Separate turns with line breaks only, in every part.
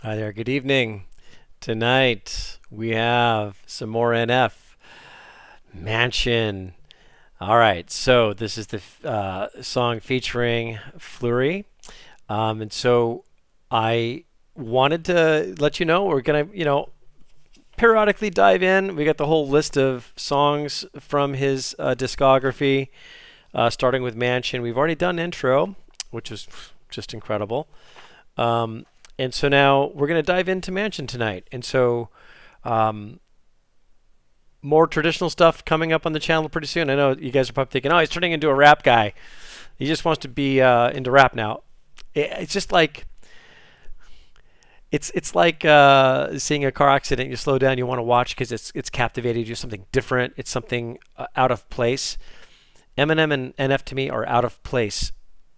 Hi there, good evening. Tonight we have some more NF Mansion. All right, so this is the song featuring Flurry. And so I wanted to let you know we're going to, periodically dive in. We got the whole list of songs from his discography, starting with Mansion. We've already done intro, which was just incredible. And so now we're going to dive into Mansion tonight. And so more traditional stuff coming up on the channel pretty soon. I know you guys are probably thinking, oh, he's turning into a rap guy. He just wants to be into rap now. It's just like, it's like seeing a car accident. You slow down, you want to watch because it's captivated you, something different. It's something out of place. Eminem and NF to me are out of place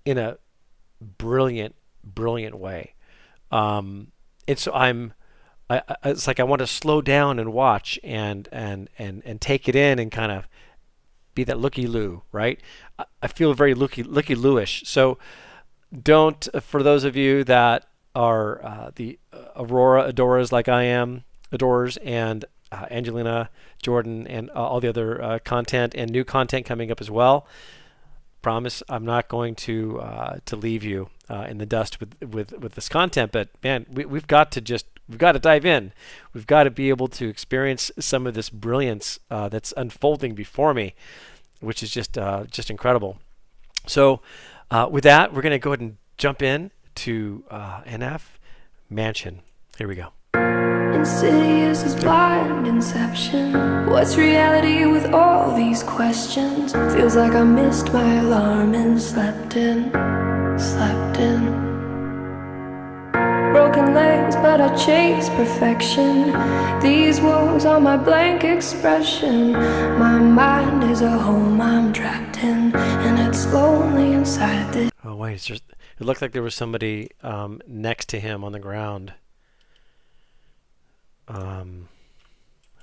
in a brilliant way. And so it's like I want to slow down and watch and take it in and kind of be that looky-loo, right? I feel very looky-loo-ish. So don't, for those of you that are the Aurora adoras like I am, adorers, and Angelina, Jordan, and all the other content and new content coming up as well, promise I'm not going to leave you in the dust with this content. But man, we've got to dive in. We've got to be able to experience some of this brilliance that's unfolding before me, which is just incredible. So with that, we're going to go ahead and jump in to NF Mansion. Here we go.
Insidious is blind inception. What's reality with all these questions? Feels like I missed my alarm and slept in. Broken legs, but I chase perfection. These walls are my blank expression. My mind is a home I'm trapped in, and it's lonely inside this.
Oh wait, it looked like there was somebody next to him on the ground.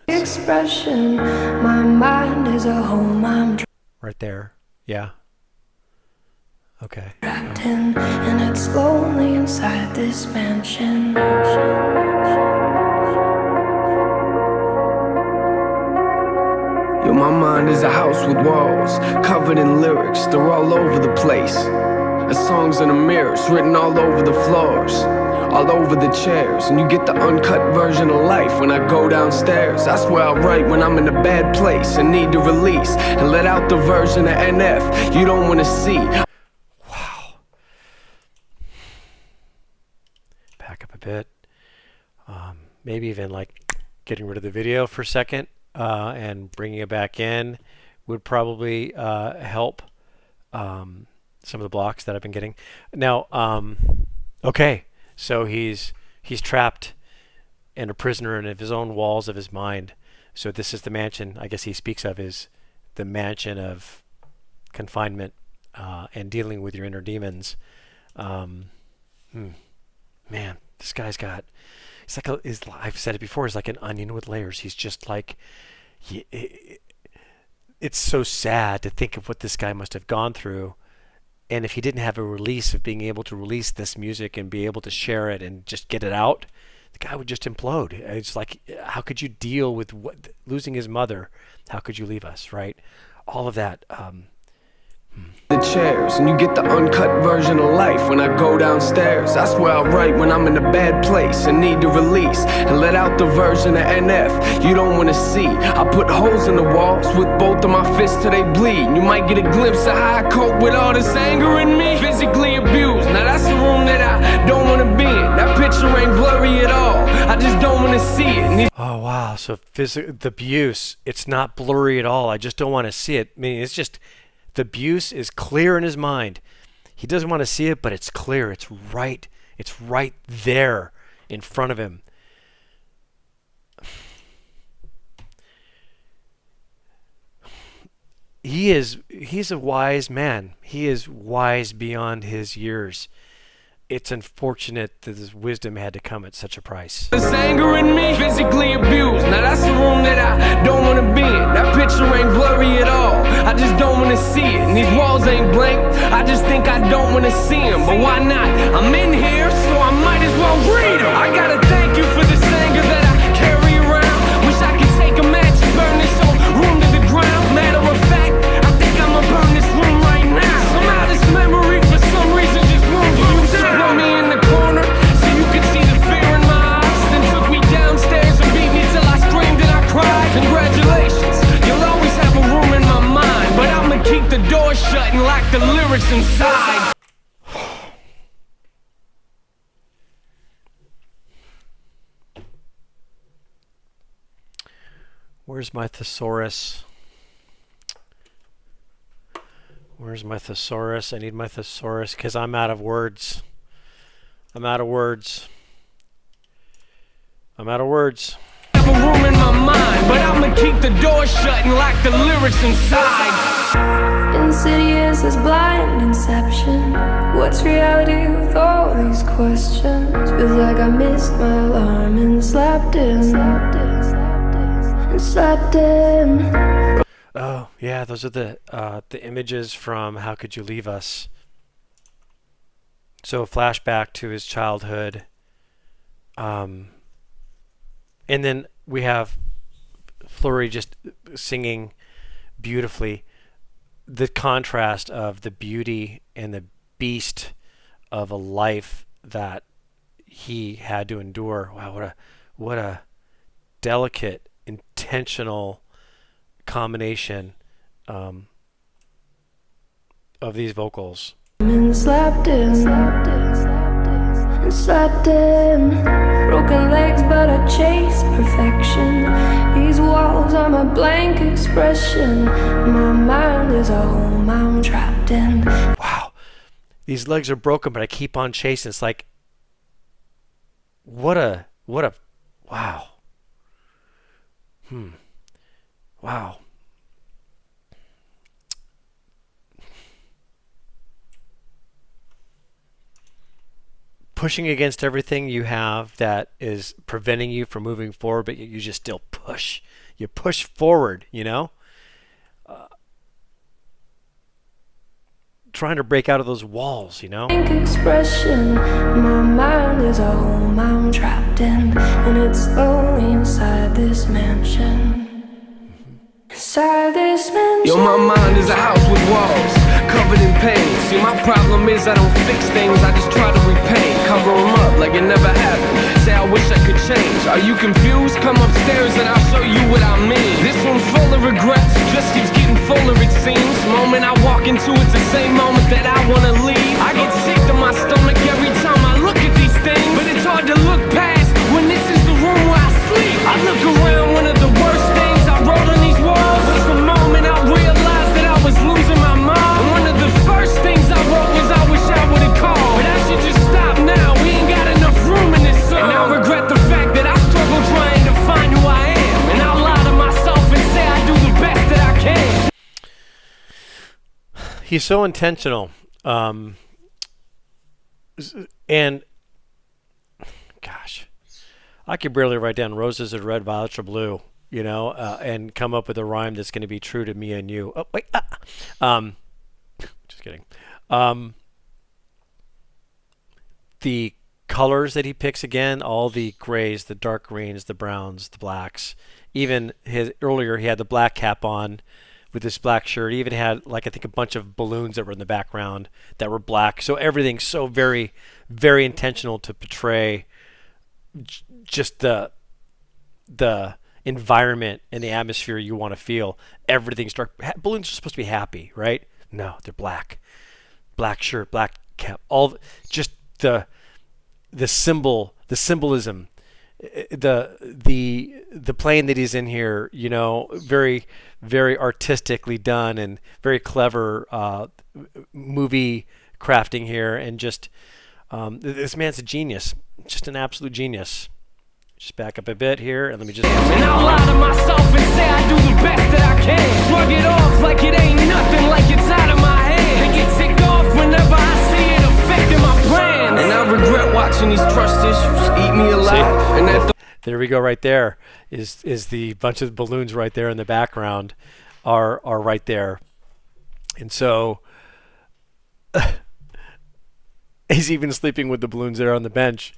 Expression. My mind is a home I'm
right there. Yeah. Okay.
trapped in, and it's lonely inside this mansion.
Yo, my mind is a house with walls covered in lyrics. They're all over the place. The songs in the mirrors written all over the floors, all over the chairs. And you get the uncut version of life when I go downstairs. That's where I write when I'm in a bad place and need to release and let out the version of NF you don't want to see.
Wow. Back up a bit. Maybe even like getting rid of the video for a second and bringing it back in would probably help some of the blocks that I've been getting. Now, okay. So he's trapped and a prisoner in his own walls of his mind. So this is the mansion I guess he speaks of, is the mansion of confinement and dealing with your inner demons. Man, this guy's got, I've said it before, he's like an onion with layers. He's just like, it's so sad to think of what this guy must have gone through. And if he didn't have a release of being able to release this music and be able to share it and just get it out, the guy would just implode. It's like, how could you deal with losing his mother? How could you leave us, right? All of that.
The chairs, and you get the uncut version of life when I go downstairs. That's where I write when I'm in a bad place and need to release and let out the version of NF you don't want to see. I put holes in the walls with both of my fists till they bleed. You might get a glimpse of how I cope with all this anger in me. Physically abused, now that's the room that I don't want to be in. That picture ain't blurry at all, I just don't want to see it.
Oh wow, so the abuse, it's not blurry at all, I just don't want to see it. I mean, it's just, the abuse is clear in his mind. He doesn't want to see it, but it's clear. It's right there in front of him. He's a wise man. He is wise beyond his years. It's unfortunate that his wisdom had to come at such a price.
This anger in me, physically abused. Now that's the room that I don't want to be in. That picture ain't blurry at all, I just don't want to see it. And these walls ain't blank, I just think I don't want to see them. But why not? I'm in here, so I might as well read them. I got a lyrics inside.
Where's my thesaurus? Where's my thesaurus? I need my thesaurus because I'm out of words. I'm out of words. I'm out of words.
I have a room in my mind, but I'ma keep the door shut and lock the lyrics inside.
Insidious as blind inception. What's reality with all these questions? Feels like I missed my alarm and slept in. And slept in.
Oh yeah, those are the images from How Could You Leave Us? So a flashback to his childhood. And then we have Fleury just singing beautifully. The contrast of the beauty and the beast of a life that he had to endure. Wow, what a delicate, intentional combination of these vocals.
Slept in, and slept in. Broken legs, but I chase perfection. These walls are my blank expression. My mind is a home I'm trapped in.
Wow, these legs are broken, but I keep on chasing. It's like, what a wow. Wow. Pushing against everything you have that is preventing you from moving forward, but you just still push. You push forward, you know? Trying to break out of those walls, you know?
Expression, my mind is a home I'm trapped in, and it's lonely inside this mansion. Inside this mansion.
Yo, my mind is a house with walls covered in pain. See, my problem is I don't fix things, I just try to repaint. Cover them up like it never happened. Say I wish I could change. Are you confused? Come upstairs and I'll show you what I mean. This one's full of regrets, just keeps getting fuller it seems. Moment I walk into, it's the same moment that I wanna leave. I get sick to my stomach every time I look at these things, but it's hard to look past when this is the room where I sleep. I look around, one of the worst things I wrote on these walls was the moment I realized that I was losing my mind. And one of the first things I wrote was I wish I would've called, but I should just stop now. We ain't got enough room in this song. And I regret the fact that I struggle trying to find who I am, and I'll lie to myself and say I do the best that I can.
He's so intentional. And gosh, I could barely write down roses are red, violets are blue, you know, and come up with a rhyme that's going to be true to me and you. Oh, wait. Just kidding. The colors that he picks again, all the grays, the dark greens, the browns, the blacks. Even earlier he had the black cap on with this black shirt. He even had, like, I think a bunch of balloons that were in the background that were black. So everything's so very, very intentional to portray just the environment and the atmosphere you want to feel. Everything's dark. Balloons are supposed to be happy, right? No, they're black. Black shirt, black cap. All just the symbolism, the plane that he's in here, you know, very, very artistically done and very clever movie crafting here, and just this man's a genius, just an absolute genius. Just back up a bit here, and let me just.
And I'll lie to myself and say I do the best that I can. Shrug it off like it ain't nothing, like it's out of my hand. And get ticked off whenever I see it affecting my plans. And I regret watching these trust issues eat me alive.
See?
And that
there we go, right there is the bunch of balloons right there in the background are right there, and so he's even sleeping with the balloons there on the bench.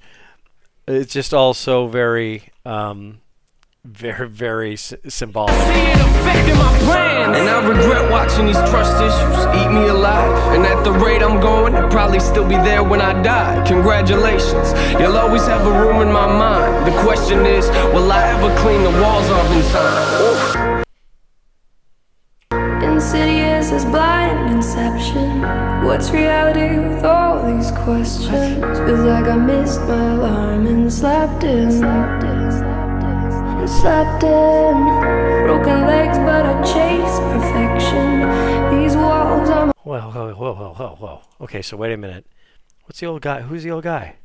It's just all so very, very, very symbolic.
see it affecting my plans. And I regret watching these trust issues eat me alive. And at the rate I'm going, I'll probably still be there when I die. Congratulations, you'll always have a room in my mind. The question is, will I ever clean the walls off inside? Oof.
insidious as blind inception. What's reality with all these questions? Feels like I missed my alarm and slept in. Broken legs, but I chase perfection. These walls are my
Whoa. Okay, so wait a minute. What's the old guy? Who's the old guy?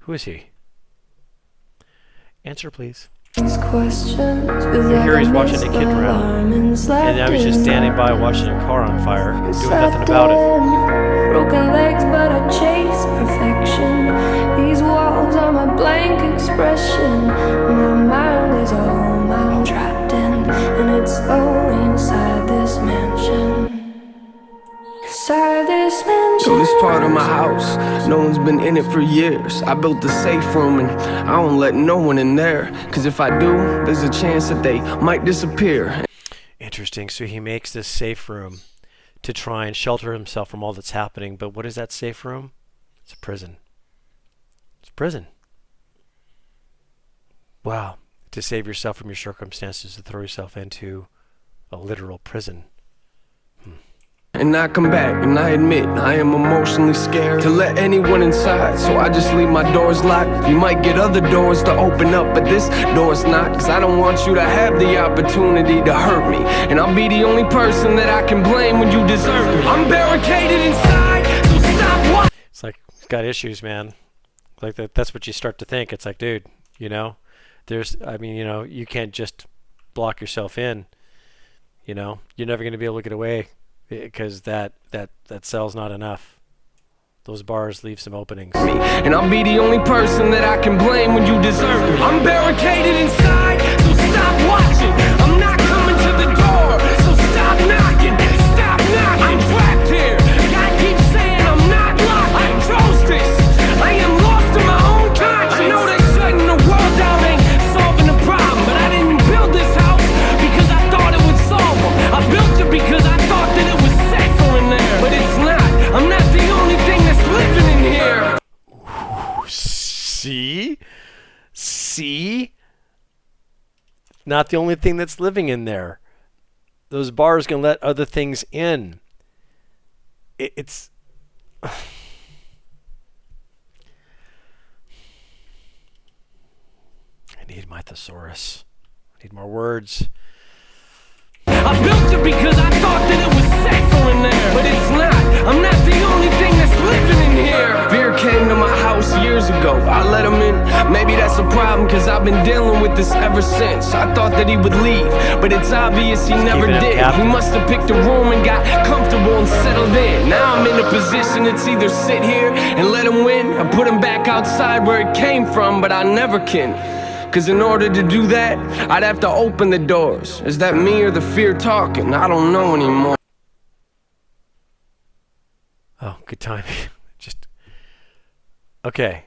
Who is he? Answer, please.
these questions.
I hear he's watching a kid drown, and now he's just standing by watching a car on fire, doing nothing about it.
Broken legs, but I chase perfection. These walls are my blank expression. My mind is a home I'm trapped in, and it's only inside this mansion. Inside this mansion.
So this part of my house, no one's been in it for years. I built the safe room and I don't let no one in there. Cause if I do, there's a chance that they might disappear.
Interesting. So he makes this safe room to try and shelter himself from all that's happening. But what is that safe room? It's a prison. It's a prison. Wow. To save yourself from your circumstances, to throw yourself into a literal prison.
And I come back and I admit I am emotionally scared to let anyone inside, so I just leave my doors locked. You might get other doors to open up, but this door's not. Cause I don't want you to have the opportunity to hurt me, and I'll be the only person that I can blame when you desert me. I'm barricaded inside, so stop watching.
It's like, he's got issues, man. Like that's what you start to think. It's like, dude, you know, you can't just block yourself in. You know, you're never going to be able to get away. Because that cell's not enough. Those bars leave some openings.
And I'll be the only person that I can blame when you desert me. I'm barricaded inside, so stop watching. I'm not coming to the door, so stop knocking. Stop knocking. I'm trapped here. God keeps saying I'm not locked. I chose this. I am lost in my own conscience. I know that shutting the world down ain't solving the problem, but I didn't build this house because I thought it would solve them. I built it because I thought that it was safer in there, but it's not. I'm not the only thing that's living in here.
See? Not the only thing that's living in there. Those bars can let other things in. It's... I need my thesaurus. I need more words.
I built it because I thought that it was safer in there, but it's not. I'm not the only thing that's living in here. Fear came to my house years ago. I let him in. Maybe that's a problem, cause I've been dealing with this ever since. I thought that he would leave, but it's obvious he never did. He must have picked a room and got comfortable and settled in. Now I'm in a position that's either sit here and let him win, or put him back outside where it came from, but I never can. Cause in order to do that, I'd have to open the doors. Is that me or the fear talking? I don't know anymore.
Oh, good time. Okay.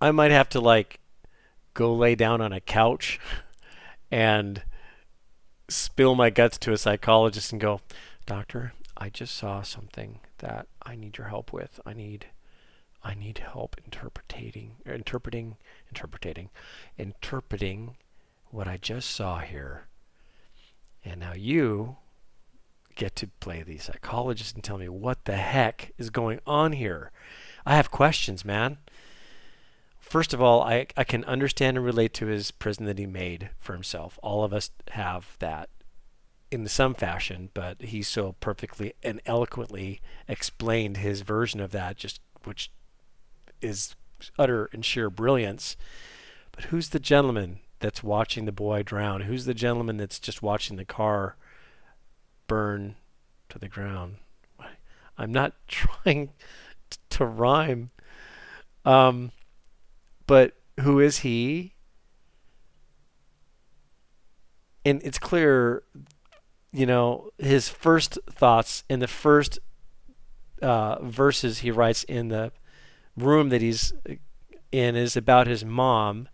I might have to go lay down on a couch and spill my guts to a psychologist and go, Doctor, I just saw something that I need your help with. I need help interpreting what I just saw here. And now you get to play the psychologist and tell me what the heck is going on here. I have questions, man. First of all, I can understand and relate to his prison that he made for himself. All of us have that in some fashion, but he so perfectly and eloquently explained his version of that, which is utter and sheer brilliance. But who's the gentleman that's watching the boy drown? Who's the gentleman that's just watching the car burn to the ground? I'm not trying to rhyme. But who is he? And it's clear, his first thoughts in the first verses he writes in the room that he's in is about his mom.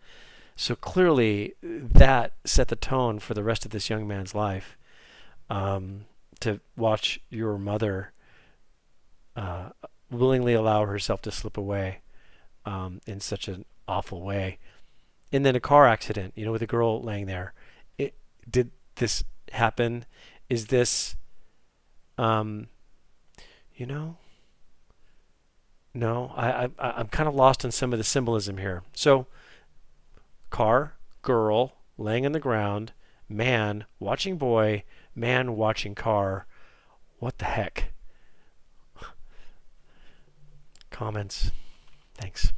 So clearly that set the tone for the rest of this young man's life. To watch your mother willingly allow herself to slip away in such an awful way. And then a car accident, with a girl laying there. Did this happen? Is this, you know, no, I'm kind of lost in some of the symbolism here. So, car, girl, laying on the ground, man, watching boy, man, watching car. What the heck? Comments. Thanks.